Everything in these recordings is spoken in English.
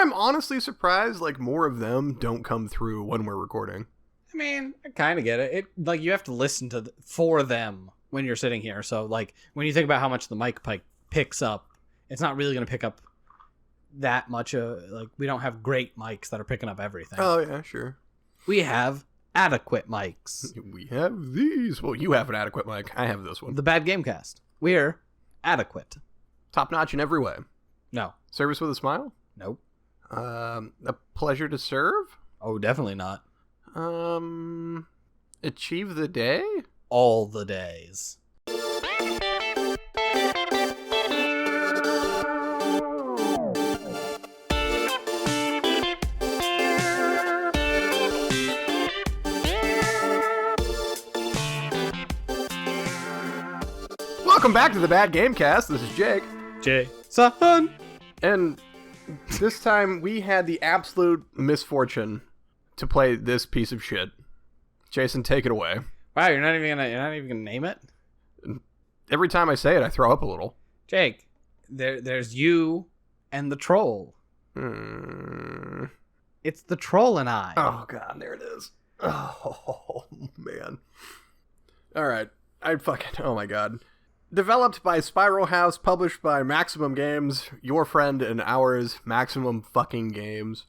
I'm honestly surprised, like, more of them don't come through when we're recording. I mean, I kind of get it. Like, you have to listen to for them when you're sitting here. So, like, when you think about how much the mic picks up, it's not really going to pick up that much. Like, we don't have great mics that are picking up everything. Oh, yeah, sure. We have adequate mics. We have these. Well, you have an adequate mic. I have this one. The Bad Gamecast. We're adequate. Top notch in every way. No. Service with a smile? Nope. A pleasure to serve? Oh, definitely not. Achieve the day? All the days. Welcome back to the Bad Gamecast. This is Jake. Jason. And this time we had the absolute misfortune to play this piece of shit. Jason, take it away. Wow, you're not even gonna name it? Every time I say it, I throw up a little. Jake, there's you and the troll. It's the troll and I. Oh god, there it is. Oh man. Alright. Oh my god. Developed by Spiral House, published by Maximum Games, your friend and ours, Maximum fucking Games.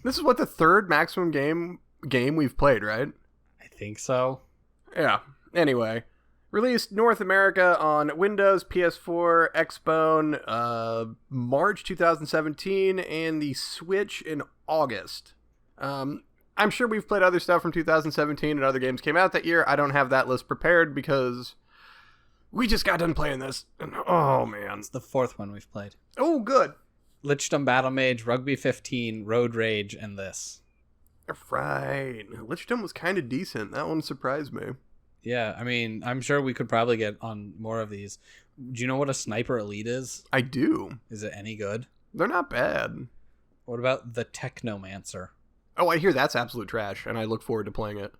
This is what, the third Maximum game we've played, right? I think so. Yeah. Anyway, released North America on Windows, PS4, Xbone, March 2017, and the Switch in August. I'm sure we've played other stuff from 2017 and other games came out that year. I don't have that list prepared because we just got done playing this. And, oh, man. It's the fourth one we've played. Oh, good. Lichdom Battle Mage, Rugby 15, Road Rage, and this. Right. Lichdom was kind of decent. That one surprised me. Yeah, I mean, I'm sure we could probably get on more of these. Do you know what a Sniper Elite is? I do. Is it any good? They're not bad. What about the Technomancer? Oh, I hear that's absolute trash, and I look forward to playing it.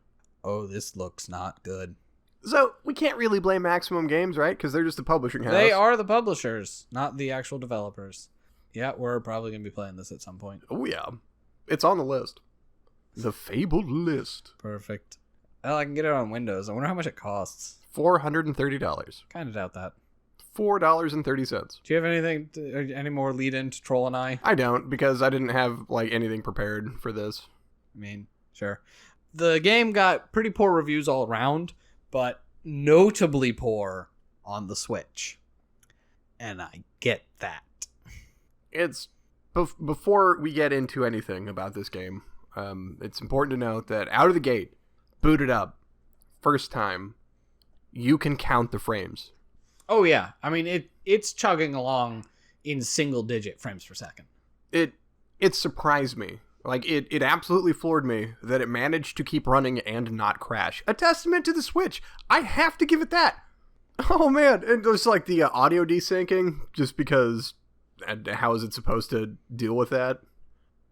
Oh, this looks not good. So, we can't really blame Maximum Games, right? Because they're just the publishing house. They are the publishers, not the actual developers. Yeah, we're probably going to be playing this at some point. Oh, yeah. It's on the list. The fabled list. Perfect. Well, I can get it on Windows. I wonder how much it costs. $430. Kind of doubt that. $4.30. Do you have any more lead in to Troll and I? I don't, because I didn't have, like, anything prepared for this. I mean, sure. The game got pretty poor reviews all around, but notably poor on the Switch. And I get that. It's before we get into anything about this game, it's important to note that out of the gate, booted up, first time, you can count the frames. Oh yeah, I mean it's chugging along in single digit frames per second. It surprised me. Like it absolutely floored me that it managed to keep running and not crash. A testament to the Switch. I have to give it that. Oh man, and there's like the audio desyncing, just because. And how is it supposed to deal with that?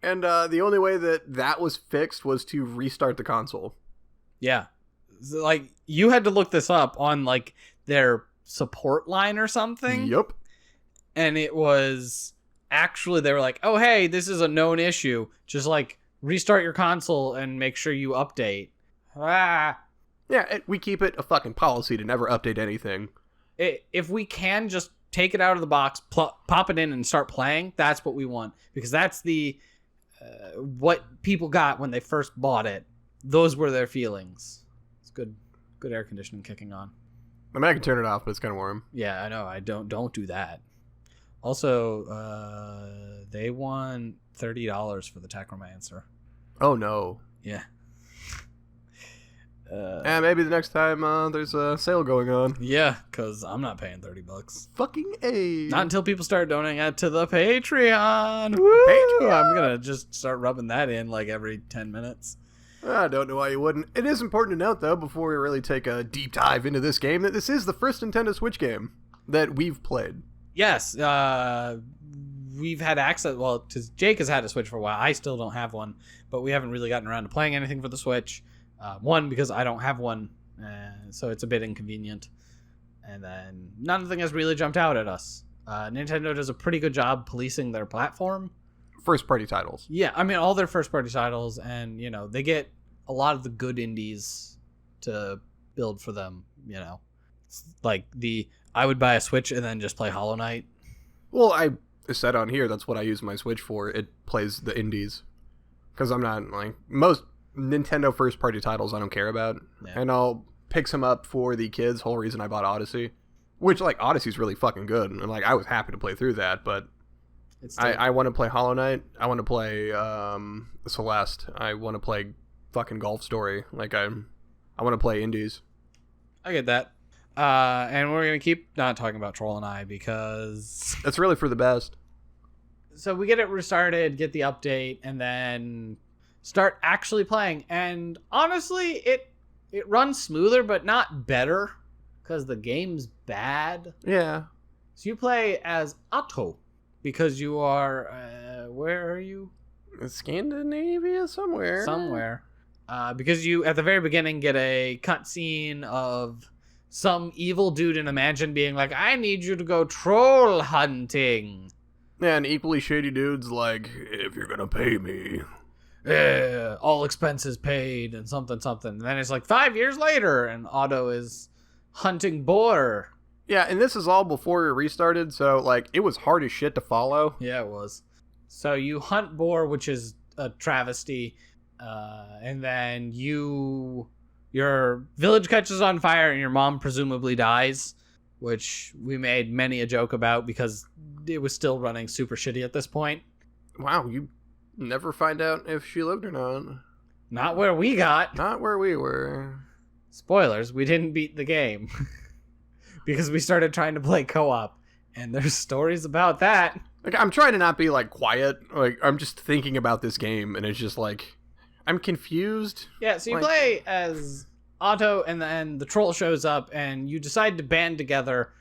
And the only way that was fixed was to restart the console. Yeah. So, like, you had to look this up on, like, their support line or something. Yep. And it was actually, they were like, oh, hey, this is a known issue. Just, like, restart your console and make sure you update. Ah. Yeah, we keep it a fucking policy to never update anything. If we can just take it out of the box, pop it in, and start playing, that's what we want. Because that's the what people got when they first bought it. Those were their feelings. It's good air conditioning kicking on. I mean, I can turn it off, but it's kind of warm. Yeah, I know. I don't do that. Also, they want $30 for the Technomancer. Oh no. Yeah. And maybe the next time there's a sale going on. Yeah, because I'm not paying $30. Fucking A. Not until people start donating it to the Patreon. Woo! Patreon. I'm going to just start rubbing that in like every 10 minutes. I don't know why you wouldn't. It is important to note, though, before we really take a deep dive into this game, that this is the first Nintendo Switch game that we've played. Yes, we've had access, well, because Jake has had a Switch for a while. I still don't have one, but we haven't really gotten around to playing anything for the Switch. One, because I don't have one, so it's a bit inconvenient. And then nothing has really jumped out at us. Nintendo does a pretty good job policing their platform. first party titles. Yeah, I mean, all their first party titles, and, you know, they get a lot of the good indies to build for them, you know. It's like I would buy a Switch and then just play Hollow Knight. Well, I said on here, that's what I use my Switch for. It plays the indies. Because I'm not, like, most Nintendo first party titles I don't care about. Yeah. And I'll pick some up for the kids. Whole reason I bought Odyssey. Which, like, Odyssey's really fucking good. And, like, I was happy to play through that, but I want to play Hollow Knight. I want to play Celeste. I want to play fucking Golf Story. Like, I want to play indies. I get that. And we're going to keep not talking about Troll and I because... That's really for the best. So we get it restarted, get the update, and then start actually playing. And honestly, it runs smoother, but not better. Because the game's bad. Yeah. So you play as Otto. Because you are... where are you? Scandinavia somewhere. Somewhere. Because you, at the very beginning, get a cutscene of some evil dude in Imagine being like, I need you to go troll hunting. Yeah, and equally shady dudes like, if you're gonna pay me. Yeah, all expenses paid and something. And then it's like 5 years later and Otto is hunting boar. Yeah, and this is all before it restarted, so, like, it was hard as shit to follow. Yeah, it was. So you hunt boar, which is a travesty, and then your village catches on fire and your mom presumably dies, which we made many a joke about because it was still running super shitty at this point. Wow, you never find out if she lived or not. Not where we got. Not where we were. Spoilers, we didn't beat the game. Because we started trying to play co-op. And there's stories about that. Like, I'm trying to not be, like, quiet. Like, I'm just thinking about this game, and it's just, like, I'm confused. Yeah, so you play as Otto, and then the troll shows up, and you decide to band together.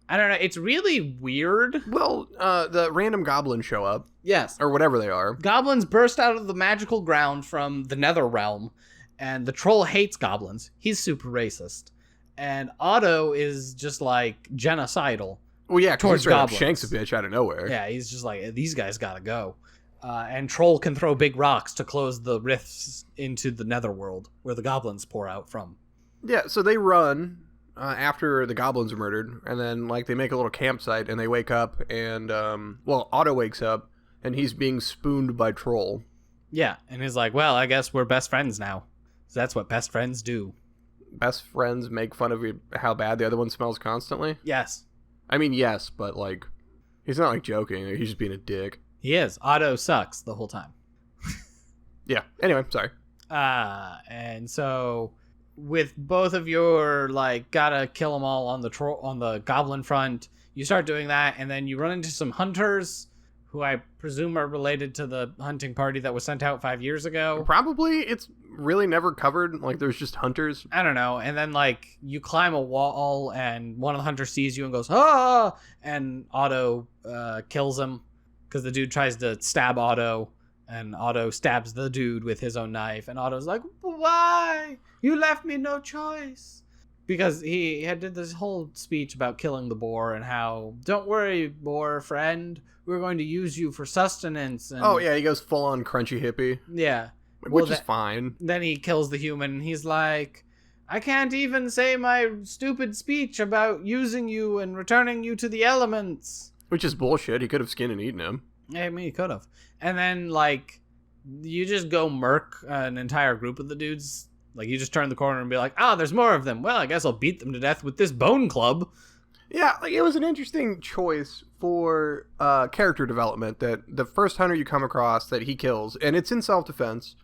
I don't know, it's really weird. Well, the random goblins show up. Yes. Or whatever they are. Goblins burst out of the magical ground from the nether realm, and the troll hates goblins. He's super racist. And Otto is just, like, genocidal. Well, yeah, towards goblins. Shanks a bitch out of nowhere. Yeah, he's just like, these guys gotta go. And Troll can throw big rocks to close the rifts into the netherworld, where the goblins pour out from. Yeah, so they run after the goblins are murdered, and then, like, they make a little campsite, and they wake up, and, Otto wakes up, and he's being spooned by Troll. Yeah, and he's like, well, I guess we're best friends now. So that's what best friends do. Best friends make fun of how bad the other one smells constantly? Yes. I mean, yes, but, like, he's not, like, joking. He's just being a dick. He is. Otto sucks the whole time. Yeah. Anyway, sorry. And so with both of your, like, gotta kill them all on the goblin front, you start doing that, and then you run into some hunters who I presume are related to the hunting party that was sent out 5 years ago. Probably. It's really never covered. Like, there's just hunters. I don't know. And then, like, you climb a wall, and one of the hunters sees you and goes, ah! And Otto kills him, because the dude tries to stab Otto, and Otto stabs the dude with his own knife. And Otto's like, why? You left me no choice. Because he did this whole speech about killing the boar and how, don't worry, boar friend, we're going to use you for sustenance. And, oh, yeah, he goes full-on crunchy hippie. Yeah. Which is fine. Then he kills the human, and he's like, I can't even say my stupid speech about using you and returning you to the elements. Which is bullshit. He could have skinned and eaten him. I mean, he could have. And then, like, you just go murk an entire group of the dudes. Like, you just turn the corner and be like, there's more of them. Well, I guess I'll beat them to death with this bone club. Yeah, like, it was an interesting choice for character development, that the first hunter you come across that he kills, and it's in self-defense,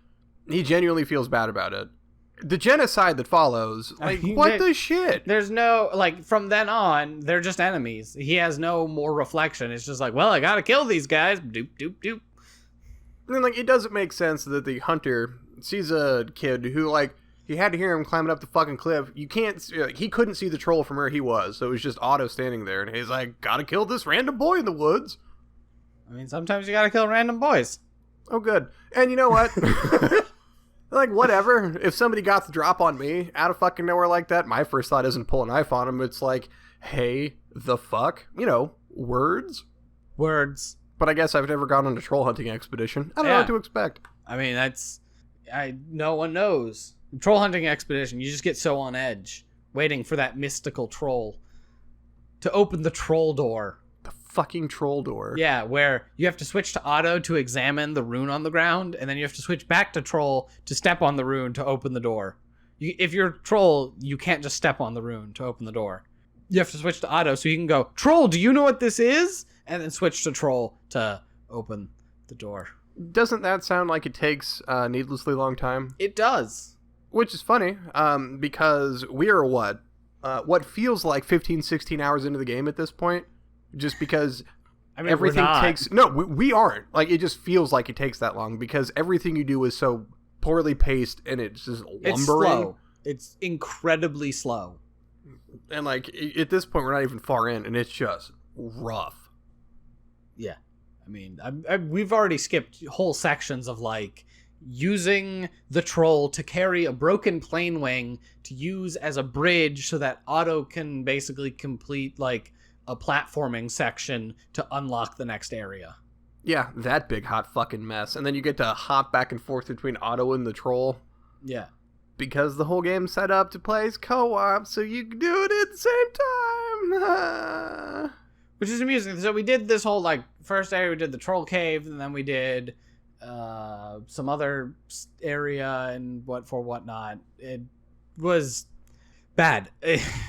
he genuinely feels bad about it. The genocide that follows, like, what the shit? There's no, like, from then on, they're just enemies. He has no more reflection. It's just like, well, I gotta kill these guys. Doop, doop, doop. And then, like, it doesn't make sense that the hunter sees a kid who, like, he had to hear him climbing up the fucking cliff. You can't, like, he couldn't see the troll from where he was, so it was just Otto standing there, and he's like, gotta kill this random boy in the woods. I mean, sometimes you gotta kill random boys. Oh, good. And you know what? Like, whatever. If somebody got the drop on me out of fucking nowhere like that, my first thought isn't pull a knife on him. It's like, hey, the fuck? You know, words. Words. But I guess I've never gone on a troll hunting expedition. I don't know what to expect. I mean, no one knows. Troll hunting expedition, you just get so on edge, waiting for that mystical troll to open the troll door. The fucking troll door. Yeah, where you have to switch to auto to examine the rune on the ground, and then you have to switch back to troll to step on the rune to open the door. If you're troll, you can't just step on the rune to open the door. You have to switch to auto so you can go, troll, do you know what this is? And then switch to troll to open the door. Doesn't that sound like it takes a needlessly long time? It does. Which is funny, because we are what feels like 15, 16 hours into the game at this point, just because everything takes... No, we aren't. Like, it just feels like it takes that long, because everything you do is so poorly paced, and it's just lumbering. It's slow. It's incredibly slow. And, like, at this point, we're not even far in, and it's just rough. Yeah. I mean, we've already skipped whole sections of, like, using the troll to carry a broken plane wing to use as a bridge so that Otto can basically complete, like, a platforming section to unlock the next area. Yeah, that big hot fucking mess. And then you get to hop back and forth between Otto and the troll. Yeah. Because the whole game's set up to play as co-op, so you can do it at the same time. Which is amusing. So we did this whole, like, first area, we did the troll cave, and then we did some other area and whatnot. It was bad.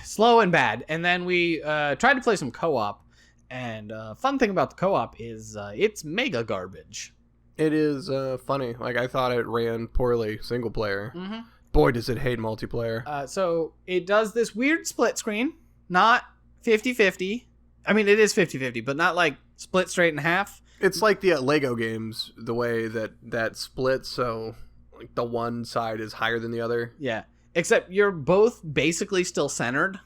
Slow and bad. And then we tried to play some co-op, and fun thing about the co-op is it's mega garbage. It is funny. Like, I thought it ran poorly single player. Mm-hmm. Boy, does it hate multiplayer. So it does this weird split screen, not 50-50. I mean, it is 50-50, but not like split straight in half. It's like the Lego games, the way that splits, so like the one side is higher than the other. Yeah, except you're both basically still centered.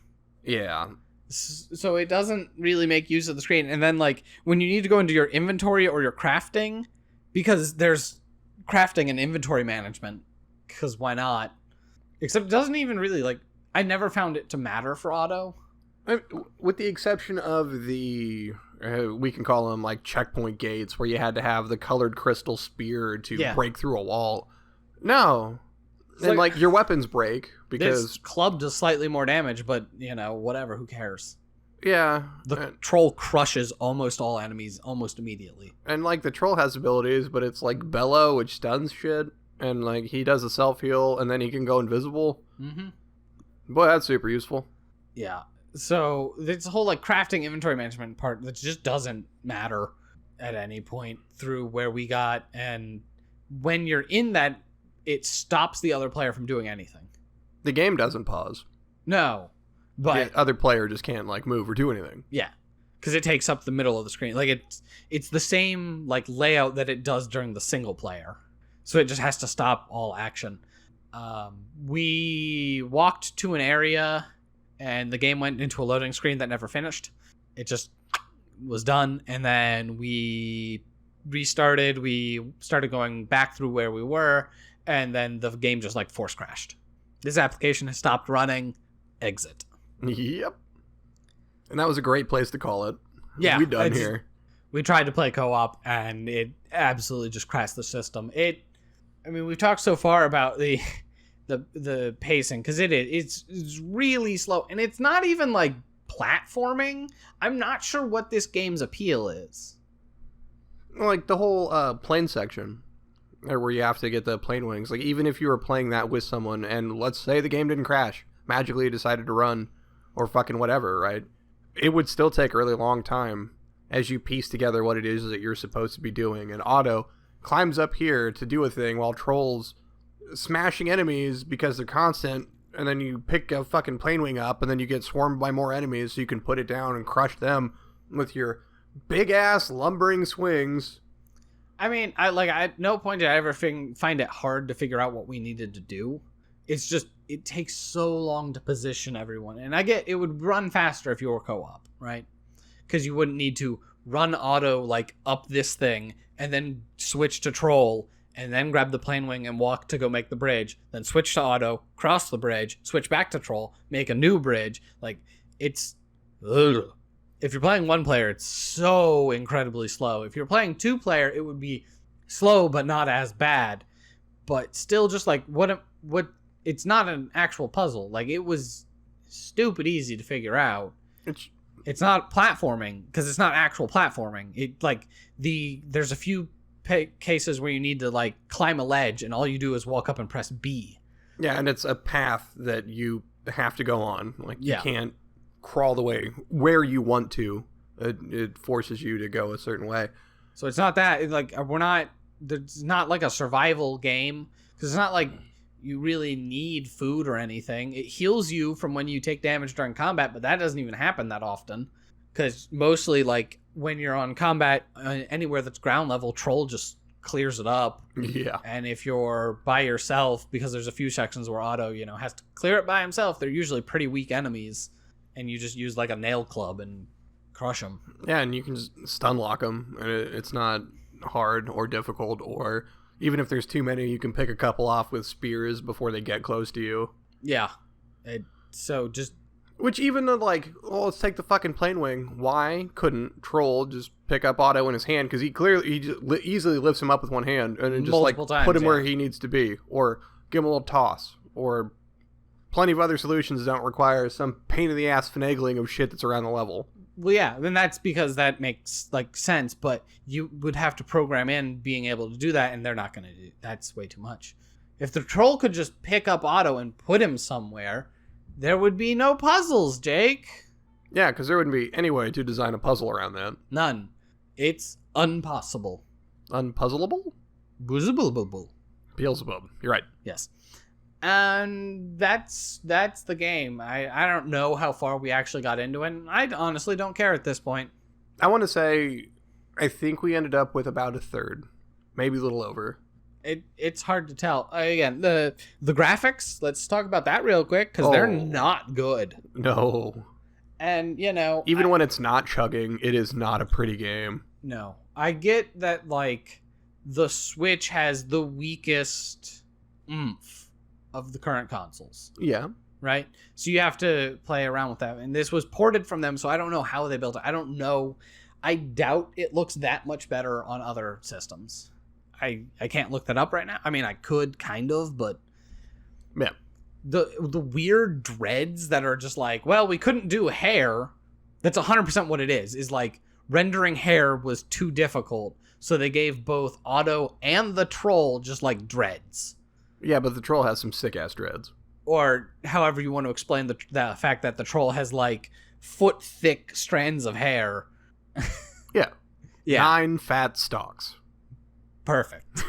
Yeah. So it doesn't really make use of the screen. And then, like, when you need to go into your inventory or your crafting, because there's crafting and inventory management, because why not? Except it doesn't even really, like, I never found it to matter for Otto. With the exception of the, we can call them like checkpoint gates where you had to have the colored crystal spear to break through a wall. No. It's and like your weapons break because... This club does slightly more damage, but, you know, whatever, who cares? Yeah. The troll crushes almost all enemies almost immediately. And like the troll has abilities, but it's like Bellow, which stuns shit. And like he does a self-heal and then he can go invisible. Mm-hmm. Boy, that's super useful. Yeah. So this whole like crafting inventory management part that just doesn't matter at any point through where we got, and when you're in that, it stops the other player from doing anything. The game doesn't pause. No, but the other player just can't like move or do anything. Yeah, because it takes up the middle of the screen. Like it's the same like layout that it does during the single player, so it just has to stop all action. We walked to an area. And the game went into a loading screen that never finished. It just was done. And then we restarted. We started going back through where we were. And then the game just like force crashed. This application has stopped running. Exit. Yep. And that was a great place to call it. Yeah. We done here. We tried to play co-op and it absolutely just crashed the system. We've talked so far about the pacing, because it's really slow, and it's not even like platforming. I'm not sure what this game's appeal is. Like the whole plane section, where you have to get the plane wings. Like even if you were playing that with someone, and let's say the game didn't crash, magically decided to run, or fucking whatever, right? It would still take a really long time as you piece together what it is that you're supposed to be doing. And Otto climbs up here to do a thing while Troll's smashing enemies because they're constant, and then you pick a fucking plane wing up and then you get swarmed by more enemies so you can put it down and crush them with your big ass lumbering swings. I mean, at no point did I ever find it hard to figure out what we needed to do. It's just it takes so long to position everyone, and I get it would run faster if you were co-op, right? Because you wouldn't need to run Otto like up this thing and then switch to Troll and then grab the plane wing and walk to go make the bridge, then switch to Otto, cross the bridge, switch back to Troll, make a new bridge. Like, it's... Ugh. If you're playing one player, it's so incredibly slow. If you're playing two player, it would be slow but not as bad. But still, just like what it's not an actual puzzle. Like, it was stupid easy to figure out. It's not platforming because it's not actual platforming. There's a few cases where you need to like climb a ledge and all you do is walk up and press B. Yeah, and it's a path that you have to go on. Like, you can't crawl the way where you want to. It forces you to go a certain way. So it's not that it's not like a survival game, because it's not like you really need food or anything. It heals you from when you take damage during combat, but that doesn't even happen that often, because mostly like when you're on combat anywhere that's ground level, Troll just clears it up. Yeah. And if you're by yourself, because there's a few sections where Otto has to clear it by himself, they're usually pretty weak enemies, and you just use like a nail club and crush them. Yeah, and you can just stun lock them, and it's not hard or difficult, or even if there's too many, you can pick a couple off with spears before they get close to you. Yeah. Which even though, like, well, let's take the fucking plane wing. Why couldn't Troll just pick up Otto in his hand? Because he easily lifts him up with one hand and then just multiple times, put him where he needs to be, or give him a little toss, or plenty of other solutions that don't require some pain in the ass finagling of shit that's around the level. Well, yeah, then that's because that makes like sense, but you would have to program in being able to do that, and they're not going to do. That's way too much. If the Troll could just pick up Otto and put him somewhere, there would be no puzzles, Jake. Yeah, because there wouldn't be any way to design a puzzle around that. None. It's impossible. Unpuzzleable? Boozable. Beelzebub. You're right. Yes. And that's the game. I don't know how far we actually got into it, and I honestly don't care at this point. I want to say, I think we ended up with about a third. Maybe a little over. It's hard to tell. Again, the graphics, let's talk about that real quick, because they're not good. No. And, even when it's not chugging, it is not a pretty game. No. I get that, like, the Switch has the weakest oomph of the current consoles. Yeah. Right? So you have to play around with that. And this was ported from them, so I don't know how they built it. I don't know. I doubt it looks that much better on other systems. I can't look that up right now. I mean, I could kind of, but yeah. The weird dreads that are just like, well, we couldn't do hair. That's 100% what it is like rendering hair was too difficult. So they gave both Otto and the Troll just like dreads. Yeah, but the Troll has some sick ass dreads. Or however you want to explain the fact that the Troll has like foot thick strands of hair. Yeah. Yeah. 9 fat stalks. Perfect.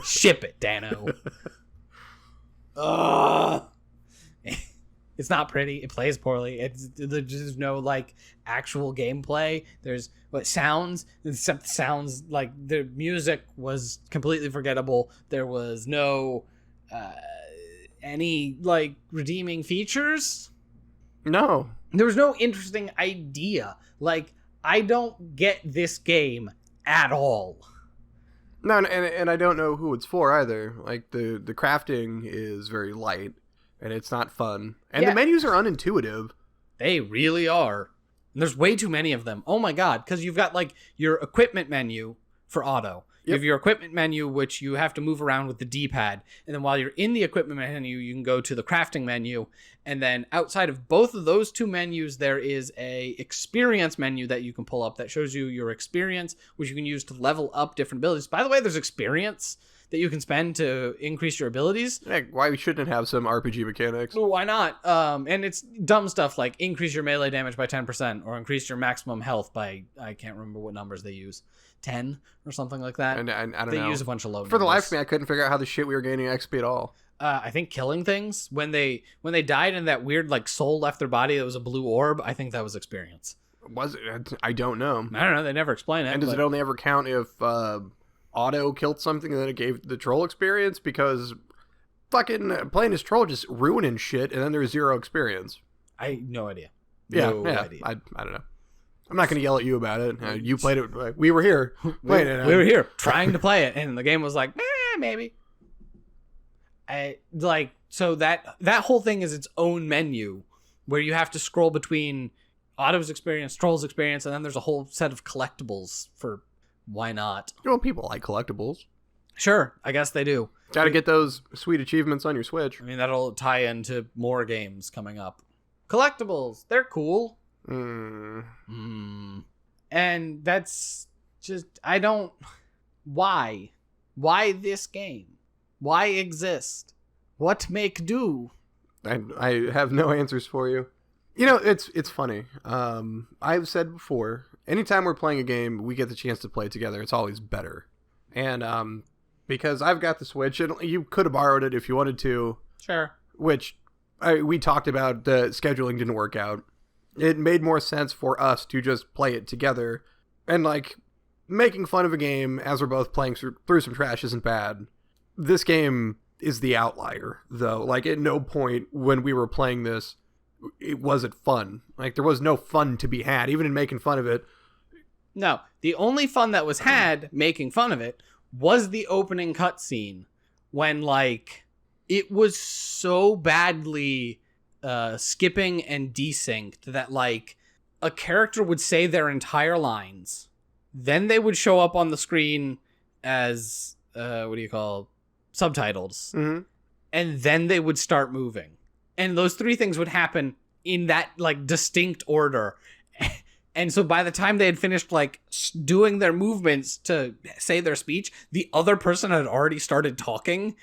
Ship it, Dano. Ugh. It's not pretty. It plays poorly. There's no like actual gameplay. There's sounds, except sounds like the music was completely forgettable. There was no any like redeeming features. No. There was no interesting idea. Like, I don't get this game at all. No, and I don't know who it's for either. Like, the crafting is very light, and it's not fun. And the menus are unintuitive. They really are. And there's way too many of them. Oh my god, because you've got, like, your equipment menu for Otto. You have your equipment menu, which you have to move around with the D-pad. And then while you're in the equipment menu, you can go to the crafting menu. And then outside of both of those two menus, there is a experience menu that you can pull up that shows you your experience, which you can use to level up different abilities. By the way, there's experience that you can spend to increase your abilities. Heck, why shouldn't it have some RPG mechanics? Well, why not? And it's dumb stuff like increase your melee damage by 10% or increase your maximum health by, I can't remember what numbers they use. 10 or something like that. And I don't know. They use a bunch of low numbers. For the life of me, I couldn't figure out how the shit we were gaining XP at all. I think killing things. When they died and that weird like soul left their body that was a blue orb, I think that was experience. Was it? I don't know. I don't know. They never explain it. And does it only ever count if Otto killed something and then it gave the Troll experience? Because fucking playing as Troll just ruining shit and then there's 0 experience. No idea. No idea. I don't know. I'm not going to yell at you about it. You played it. We were here playing it. We were here trying to play it, and the game was like, maybe. So that whole thing is its own menu where you have to scroll between Otto's experience, Troll's experience, and then there's a whole set of collectibles for why not? Well, people like collectibles. Sure, I guess they do. Gotta get those sweet achievements on your Switch. I mean, that'll tie into more games coming up. Collectibles, they're cool. And that's just, I don't, why? Why this game? Why exist? What make do? I have no answers for you. You know, it's funny. I've said before, anytime we're playing a game, we get the chance to play it together. It's always better. And because I've got the Switch, and you could have borrowed it if you wanted to. Sure. Which we talked about, the scheduling didn't work out. It made more sense for us to just play it together. And like, making fun of a game as we're both playing through some trash isn't bad. This game is the outlier, though. Like, at no point when we were playing this, it wasn't fun. Like, there was no fun to be had, even in making fun of it. No, the only fun that was had making fun of it was the opening cutscene when, like, it was so badly skipping and desynced that, like, a character would say their entire lines, then they would show up on the screen as, subtitles, and then they would start moving. And those three things would happen in that, like, distinct order. And so by the time they had finished, like, doing their movements to say their speech, the other person had already started talking.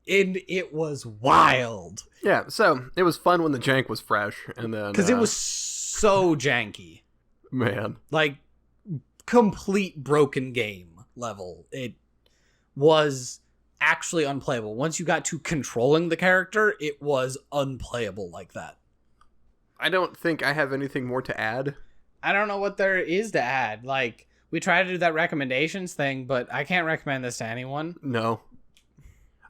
And it was wild. Yeah, so it was fun when the jank was fresh. And then because it was so janky. Man. Like, complete broken game level. It was actually unplayable. Once you got to controlling the character, it was unplayable like that. I don't think I have anything more to add. I don't know what there is to add. Like, we tried to do that recommendations thing, but I can't recommend this to anyone. No.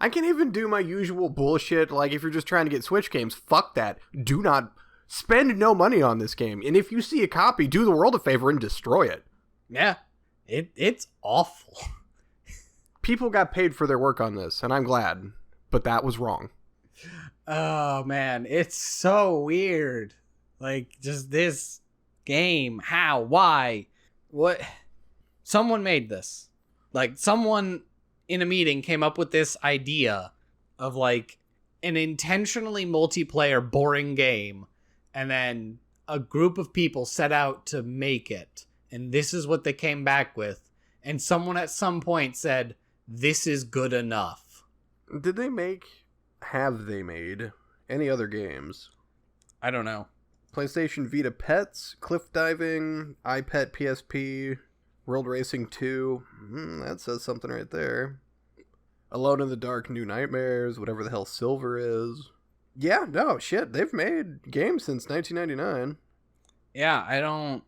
I can't even do my usual bullshit, like, if you're just trying to get Switch games, fuck that. Do not spend no money on this game. And if you see a copy, do the world a favor and destroy it. Yeah. It's awful. People got paid for their work on this, and I'm glad. But that was wrong. Oh, man. It's so weird. Like, just this game. How? Why? What? Someone made this. Like, someone in a meeting came up with this idea of, like, an intentionally multiplayer boring game, and then a group of people set out to make it, and this is what they came back with, and someone at some point said, this is good enough. Have they made any other games? I don't know. PlayStation Vita Pets, Cliff Diving, iPet PSP, World Racing 2. That says something right there. Alone in the Dark, New Nightmares, whatever the hell Silver is. Yeah, no, shit. They've made games since 1999. Yeah, I don't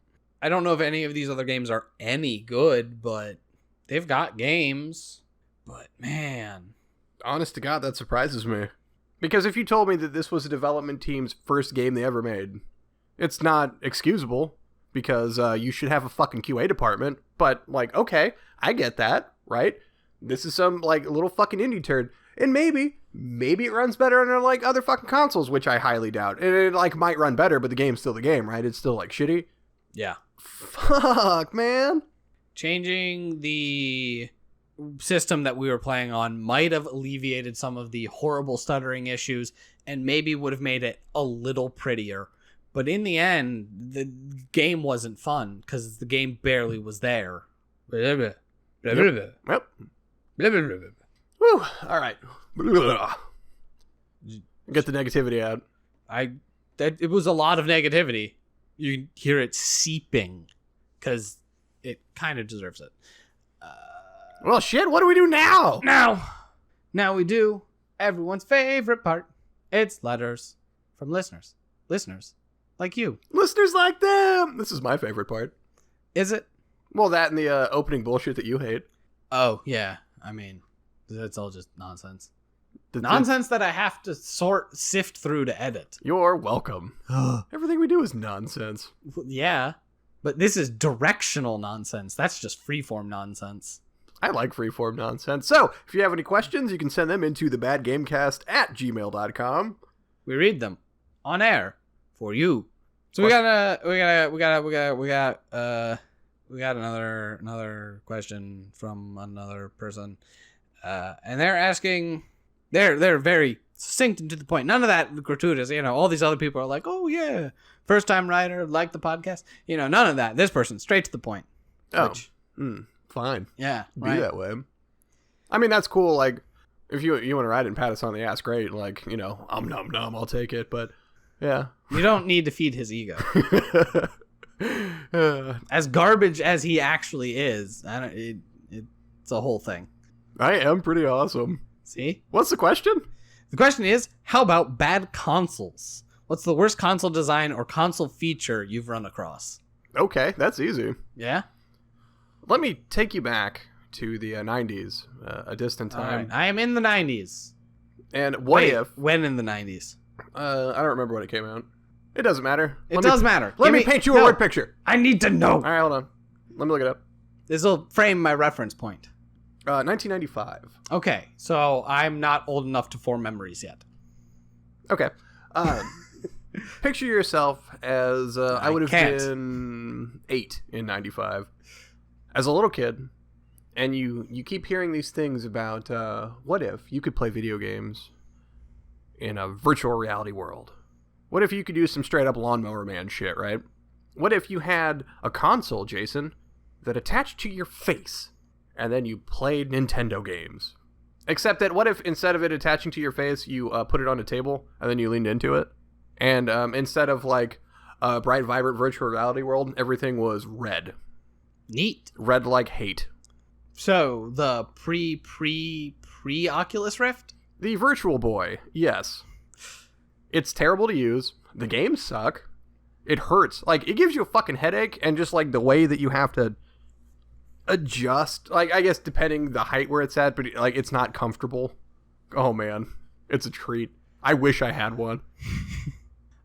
know if any of these other games are any good, but they've got games. But, man. Honest to God, that surprises me. Because if you told me that this was a development team's first game they ever made, it's not excusable, because you should have a fucking QA department. But, like, okay, I get that, right? This is some, like, little fucking indie turd. And maybe it runs better on, like, other fucking consoles, which I highly doubt. And it, like, might run better, but the game's still the game, right? It's still, like, shitty. Yeah. Fuck, man. Changing the system that we were playing on might have alleviated some of the horrible stuttering issues and maybe would have made it a little prettier. But in the end, the game wasn't fun because the game barely was there. Yep. Whew. All right. Get the negativity out. It was a lot of negativity. You hear it seeping because it kind of deserves it. Well, shit, what do we do now? Now we do everyone's favorite part. It's letters from listeners. Listeners like you. Listeners like them. This is my favorite part. Is it? Well, that and the opening bullshit that you hate. Oh, yeah. I mean, that's all just nonsense. Nonsense that I have to sift through to edit. You're welcome. Everything we do is nonsense. Yeah, but this is directional nonsense. That's just freeform nonsense. I like freeform nonsense. So, if you have any questions, you can send them into thebadgamecast@gmail.com. We read them on air for you. So we got another question from another person, and they're asking, they're very succinct and to the point. None of that gratuitous. All these other people are like, oh yeah, first time writer, like the podcast. None of that. This person straight to the point. Oh, fine. Yeah, be that way. I mean, that's cool. Like, if you want to write it and pat us on the ass, great. Like, I'm numb, I'll take it. But yeah, you don't need to feed his ego. As garbage as he actually is, it's a whole thing. I am pretty awesome. See? What's the question? The question is, how about bad consoles? What's the worst console design or console feature you've run across? Okay, that's easy. Yeah? Let me take you back to the 90s, a distant time. Right. I am in the 90s. And when in the 90s? I don't remember when it came out. It doesn't matter. It does matter. Let me paint you a word picture. I need to know. All right, hold on. Let me look it up. This will frame my reference point. 1995. Okay, so I'm not old enough to form memories yet. Okay. Picture yourself as I would have been 8 in 95. As a little kid, and you keep hearing these things about what if you could play video games in a virtual reality world? What if you could do some straight up Lawnmower Man shit, right? What if you had a console, Jason, that attached to your face, and then you played Nintendo games? Except that what if instead of it attaching to your face, you put it on a table, and then you leaned into it? And instead of like a bright, vibrant virtual reality world, everything was red. Neat. Red like hate. So, the pre Oculus Rift? The Virtual Boy, yes. It's terrible to use. The games suck. It hurts. Like, it gives you a fucking headache, and just like the way that you have to adjust, like, I guess depending the height where it's at, but like it's not comfortable. Oh man, it's a treat. I wish I had one.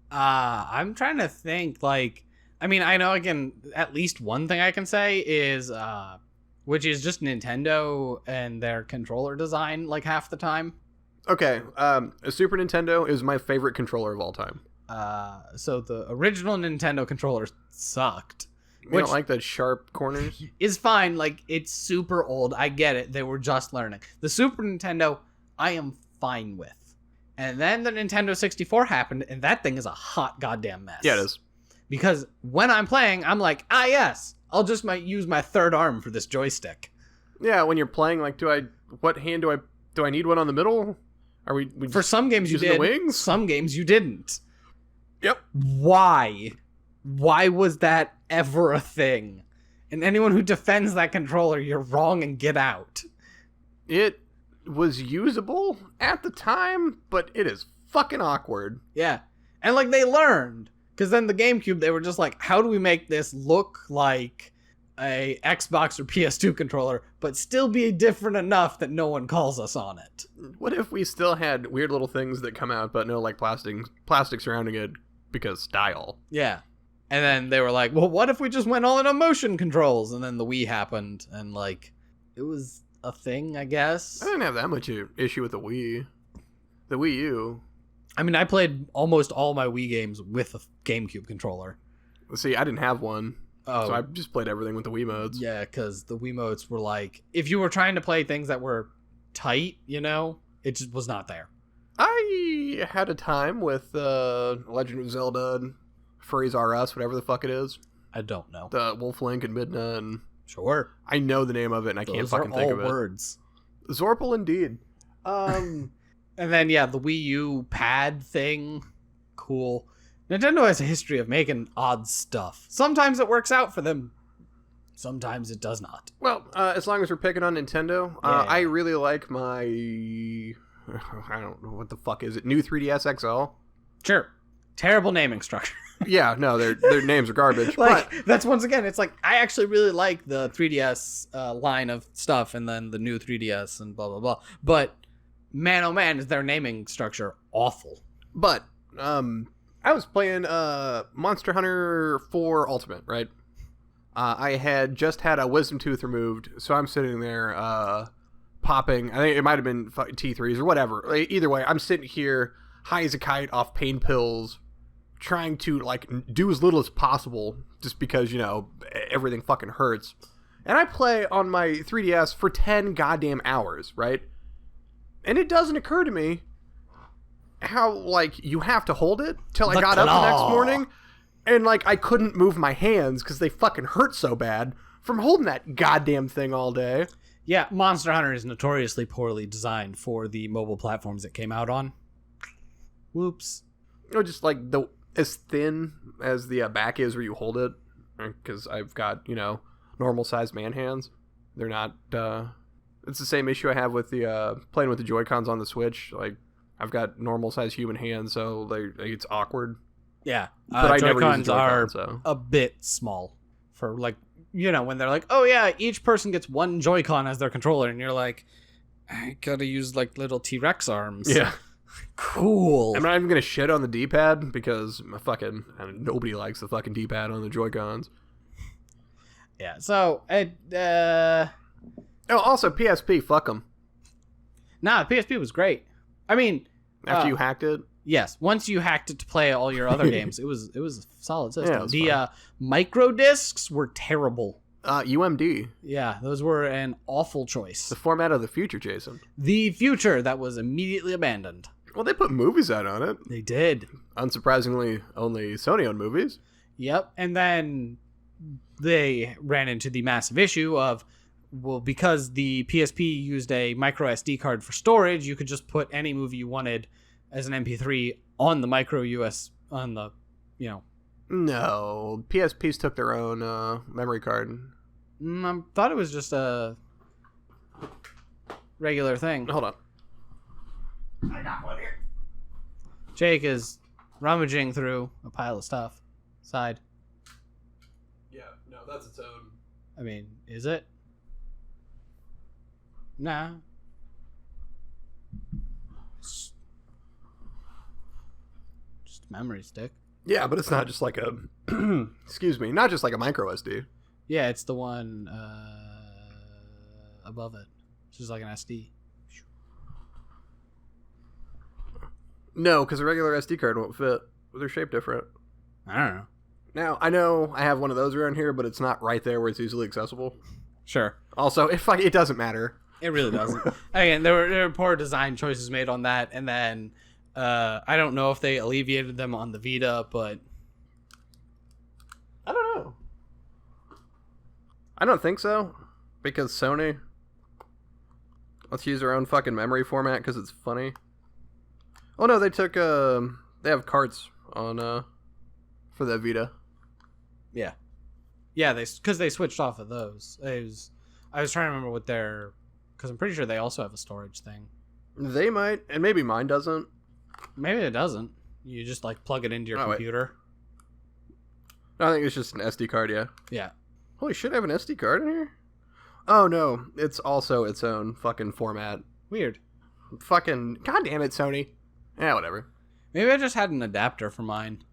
I'm trying to think, like, I mean, I know at least one thing I can say is, which is just Nintendo and their controller design, like, half the time. Okay, a Super Nintendo is my favorite controller of all time. So the original Nintendo controller sucked. You don't like the sharp corners? Is fine, like, it's super old, I get it, they were just learning. The Super Nintendo, I am fine with. And then the Nintendo 64 happened, and that thing is a hot goddamn mess. Yeah, it is. Because when I'm playing, I'm like, yes, I'll just use my third arm for this joystick. Yeah, when you're playing, like, what hand do I need one on the middle? Are we for some games you did, the wings? Some games you didn't. Yep. Why? Why was that ever a thing? And anyone who defends that controller, you're wrong and get out. It was usable at the time, but it is fucking awkward. Yeah. And like they learned, because then the GameCube, they were just like, how do we make this look like a Xbox or PS2 controller, but still be different enough that no one calls us on it? What if we still had weird little things that come out, but no like plastic surrounding it because style? Yeah. And then they were like, well, what if we just went all in on motion controls? And then the Wii happened, and like, it was a thing, I guess. I didn't have that much issue with the Wii. The Wii U. I mean, I played almost all my Wii games with a GameCube controller. See, I didn't have one. Oh. So I just played everything with the Wiimotes. Yeah, because the Wiimotes were like, if you were trying to play things that were tight, it just was not there. I had a time with Legend of Zelda and Furries R Us, whatever the fuck it is. I don't know. The Wolf Link and Midna, and sure. I know the name of it, and I can't fucking think of it. Those are all words. Zorpal indeed. And then, yeah, the Wii U pad thing. Cool. Nintendo has a history of making odd stuff. Sometimes it works out for them. Sometimes it does not. Well, as long as we're picking on Nintendo, Yeah. I really like my... I don't know what the fuck is it. New 3DS XL? Sure. Terrible naming structure. Yeah, no, their names are garbage. Like, but that's once again, it's like, I actually really like the 3DS line of stuff, and then the new 3DS and blah, blah, blah. But, man, oh man, is their naming structure awful. But, I was playing Monster Hunter 4 Ultimate, right? I had just had a wisdom tooth removed, so I'm sitting there popping. I think it might have been T3s or whatever. Either way, I'm sitting here high as a kite off pain pills, trying to like do as little as possible just because, you know, everything fucking hurts. And I play on my 3DS for 10 goddamn hours, right? And it doesn't occur to me how, like, you have to hold it till I got up the next morning. And, like, I couldn't move my hands because they fucking hurt so bad from holding that goddamn thing all day. Yeah, Monster Hunter is notoriously poorly designed for the mobile platforms it came out on. Whoops. You know, just, like, as thin as the back is where you hold it. Because I've got, you know, normal-sized man hands. They're not, it's the same issue I have with the, playing with the Joy-Cons on the Switch. Like, I've got normal-sized human hands, so it's awkward. Yeah, but I never use Joy-Cons are so. a bit small for, like, you know, when they're like, oh yeah, each person gets one Joy-Con as their controller, and you're like, I gotta use, like, little T-Rex arms. Yeah. Cool. I'm not even gonna shit on the D-pad because nobody likes the fucking D-pad on the Joy-Cons. Yeah, so, Oh, also, PSP, fuck them. Nah, PSP was great. I mean... After you hacked it? Yes, once you hacked it to play all your other games, it was a solid system. Yeah, the micro discs were terrible. UMD. Yeah, those were an awful choice. The format of the future, Jason. The future that was immediately abandoned. Well, they put movies out on it. They did. Unsurprisingly, only Sony owned movies. Yep, and then they ran into the massive issue of, well, because the PSP used a micro SD card for storage, you could just put any movie you wanted as an MP3 on the micro US, on the, you know. No, PSPs took their own memory card. I thought it was just a regular thing. Hold on. I got one here. Jake is rummaging through a pile of stuff. Side. Yeah, no, that's its own. I mean, is it? Nah. Just a memory stick. Yeah, but it's not just like a excuse me, not just like a micro SD. Yeah, it's the one above it. It's just like an SD. No, because a regular SD card won't fit. They're shaped different. I don't know. Now, I know I have one of those around here, but it's not right there where it's easily accessible. Sure. Also, it doesn't matter. It really doesn't. Again, there were poor design choices made on that, and then I don't know if they alleviated them on the Vita, but I don't know. I don't think so, because Sony let's use their own fucking memory format because it's funny. Oh no, they took they have carts on for the Vita. Yeah, because they switched off of those. I was trying to remember what their, because I'm pretty sure they also have a storage thing. They might, and maybe mine doesn't. Maybe it doesn't. You just like plug it into your computer. No, I think it's just an SD card. Yeah. Yeah. Holy shit! I have an SD card in here. Oh no, it's also its own fucking format. Weird. Fucking goddamn it, Sony. Yeah, whatever. Maybe I just had an adapter for mine.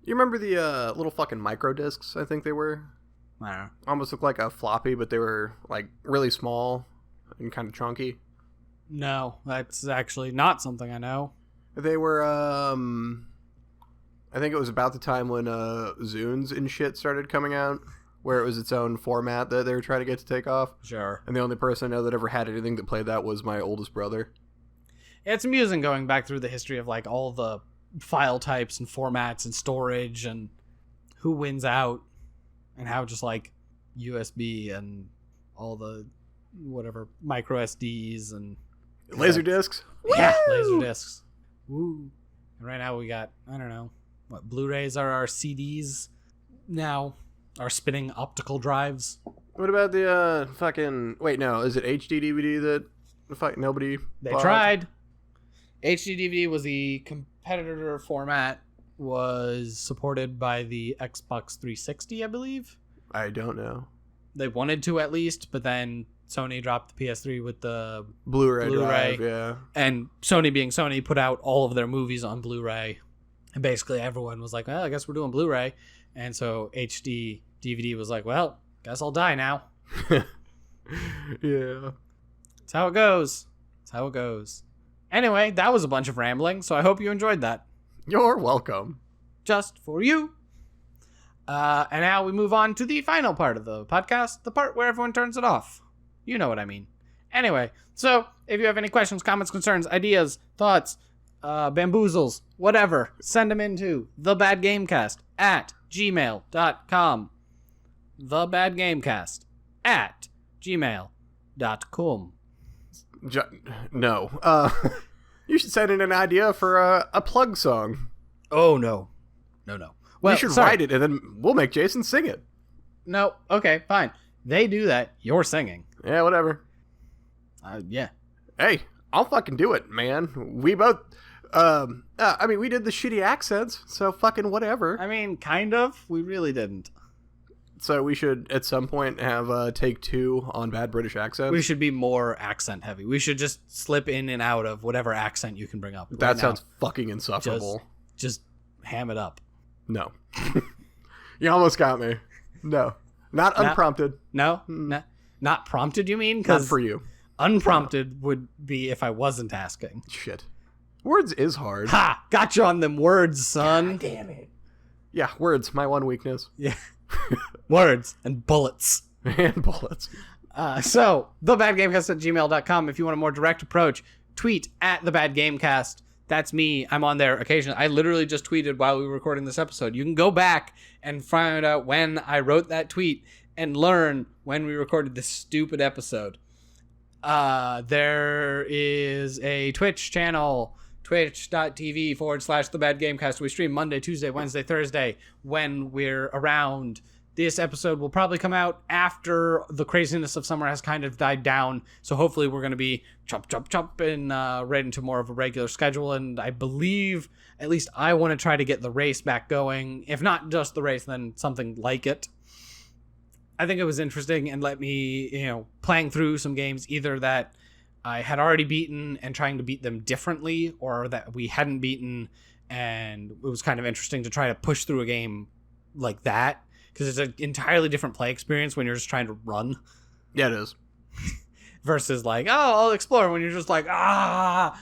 You remember the little fucking micro discs? I think they were. I don't know. Almost looked like a floppy, but they were like really small and kind of chunky. No, that's actually not something I know. They were. I think it was about the time when Zunes and shit started coming out, where it was its own format that they were trying to get to take off. Sure. And the only person I know that ever had anything that played that was my oldest brother. It's amusing going back through the history of like all the file types and formats and storage and who wins out and how just like USB and all the whatever micro SDs and laser discs. Yeah, laser discs. Woo. And right now we got, I don't know, what Blu-rays are our CDs now, our spinning optical drives. What about the fucking wait, no, is it HD DVD that nobody They bought? tried. HD DVD was the competitor format, was supported by the Xbox 360, I believe. I don't know. They wanted to at least, but then Sony dropped the PS3 with the Blu-ray drive, yeah. And Sony being Sony put out all of their movies on Blu-ray. And basically everyone was like, well, I guess we're doing Blu-ray. And so HD DVD was like, well, guess I'll die now. Yeah. That's how it goes. That's how it goes. Anyway, that was a bunch of rambling, so I hope you enjoyed that. You're welcome. Just for you. And now we move on to the final part of the podcast, the part where everyone turns it off. You know what I mean. Anyway, so if you have any questions, comments, concerns, ideas, thoughts, bamboozles, whatever, send them into thebadgamecast@gmail.com. thebadgamecast@gmail.com. No. You should send in an idea for a plug song. Oh, no. Well, you should write it, and then we'll make Jason sing it. No, okay, fine. They do that. You're singing. Yeah, whatever. Yeah. Hey, I'll fucking do it, man. We both... we did the shitty accents, so fucking whatever. I mean, kind of. We really didn't. So we should, at some point, have take 2 on bad British accents? We should be more accent heavy. We should just slip in and out of whatever accent you can bring up. That sounds fucking insufferable. Just ham it up. No. You almost got me. No. Not unprompted. No? Not prompted, you mean? Not for you. Unprompted would be if I wasn't asking. Shit. Words is hard. Ha! Got you on them words, son. God damn it. Yeah, words. My one weakness. Yeah. Words and bullets. And bullets. So, thebadgamecast@gmail.com. If you want a more direct approach, tweet at thebadgamecast. That's me. I'm on there occasionally. I literally just tweeted while we were recording this episode. You can go back and find out when I wrote that tweet and learn when we recorded this stupid episode. There is a Twitch channel, twitch.tv/thebadgamecast. We stream Monday, Tuesday, Wednesday, Thursday when we're around. This episode will probably come out after the craziness of summer has kind of died down. So hopefully we're going to be chop and right into more of a regular schedule. And I believe, at least I want to try to get the race back going. If not just the race, then something like it. I think it was interesting and let me, playing through some games either that I had already beaten and trying to beat them differently, or that we hadn't beaten. And it was kind of interesting to try to push through a game like that. Because it's an entirely different play experience when you're just trying to run. Yeah, it is. Versus like, I'll explore when you're just like,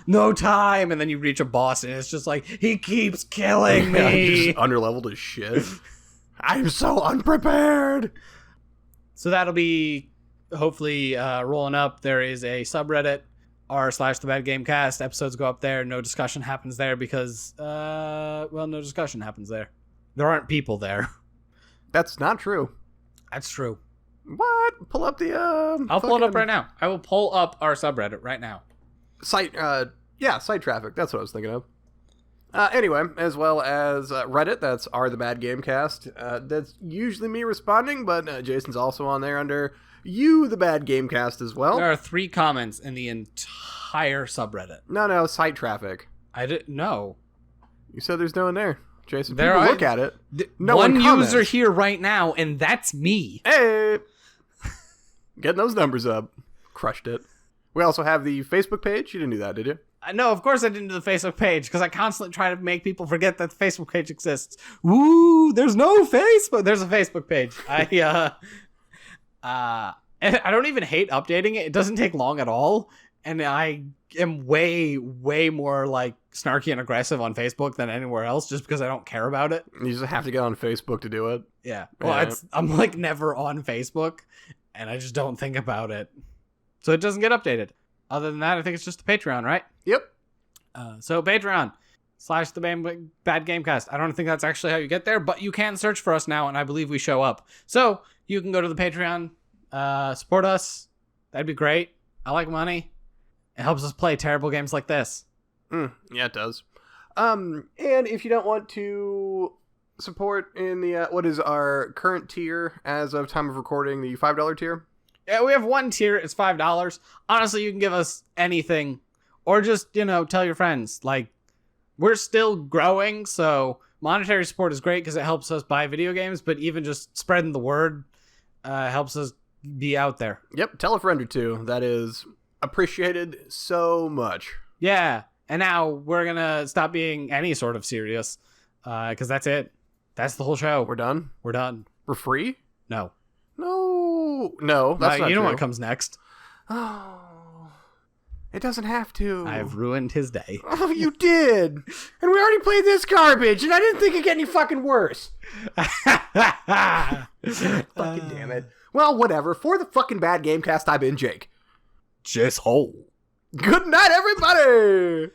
no time. And then you reach a boss and it's just like, he keeps killing me. Just underleveled as shit. I'm so unprepared. So that'll be hopefully rolling up. There is a subreddit r/thebadgamecast. Episodes go up there. No discussion happens there because, no discussion happens there. There aren't people there. That's not true. That's true. What? Pull up the I'll pull it up right now. I will pull up our subreddit right now. Site traffic. That's what I was thinking of. Anyway, as well as Reddit, that's r/thebadgamecast. That's usually me responding, but Jason's also on there under the Bad Gamecast as well. There are 3 comments in the entire subreddit. No, site traffic. I didn't know. You said there's no one there. Jason, there people look at it. No one user here right now, and that's me. Hey! Getting those numbers up. Crushed it. We also have the Facebook page. You didn't do that, did you? No, of course I didn't do the Facebook page, because I constantly try to make people forget that the Facebook page exists. Woo! There's no Facebook! There's a Facebook page. I don't even hate updating it. It doesn't take long at all. And I am way, way more like snarky and aggressive on Facebook than anywhere else just because I don't care about it. You just have to get on Facebook to do it. Yeah. Well, I'm like never on Facebook and I just don't think about it. So it doesn't get updated. Other than that, I think it's just the Patreon, right? Yep. So Patreon /thebadgamecast. I don't think that's actually how you get there, but you can search for us now and I believe we show up. So you can go to the Patreon, support us. That'd be great. I like money. It helps us play terrible games like this. Yeah, it does. And if you don't want to support in the what is our current tier as of time of recording, the $5 tier? Yeah, we have one tier. It's $5. Honestly, you can give us anything, or just tell your friends. Like, we're still growing, so monetary support is great because it helps us buy video games. But even just spreading the word helps us be out there. Yep, tell a friend or two. That is appreciated so much. Yeah, and now we're gonna stop being any sort of serious, because that's it. That's the whole show. We're done. We're free. No. That's not you know true. what comes next. Oh, It doesn't have to. I've ruined his day. Oh, you did. And we already played this garbage, and I didn't think it'd get any fucking worse. Fucking damn it. Well, whatever. For the fucking Bad Gamecast, I've been Jake. Just hole. Good night, everybody!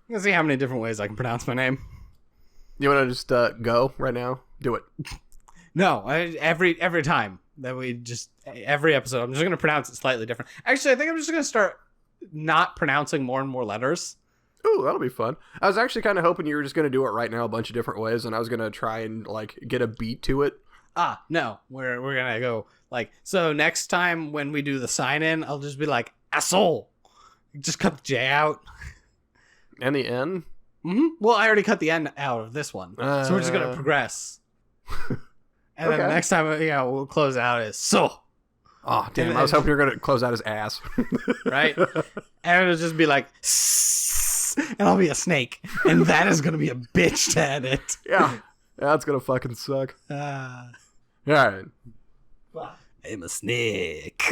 Let's see how many different ways I can pronounce my name. You want to just go right now? Do it. No, every time that we just every episode, I'm just gonna pronounce it slightly different. Actually, I think I'm just gonna start not pronouncing more and more letters. Ooh, that'll be fun. I was actually kind of hoping you were just gonna do it right now a bunch of different ways, and I was gonna try and like get a beat to it. No, we're gonna go like so. Next time when we do the sign in, I'll just be like asshole. Just cut the J out. And the N? Mm-hmm. Well, I already cut the N out of this one, so we're just gonna progress. And then the next time, we'll close out as so. Oh, damn! I was hoping you were gonna close out his ass. Right? And it'll just be like, and I'll be a snake, and that is gonna be a bitch to edit. Yeah, that's gonna fucking suck. All right. I'm a snake.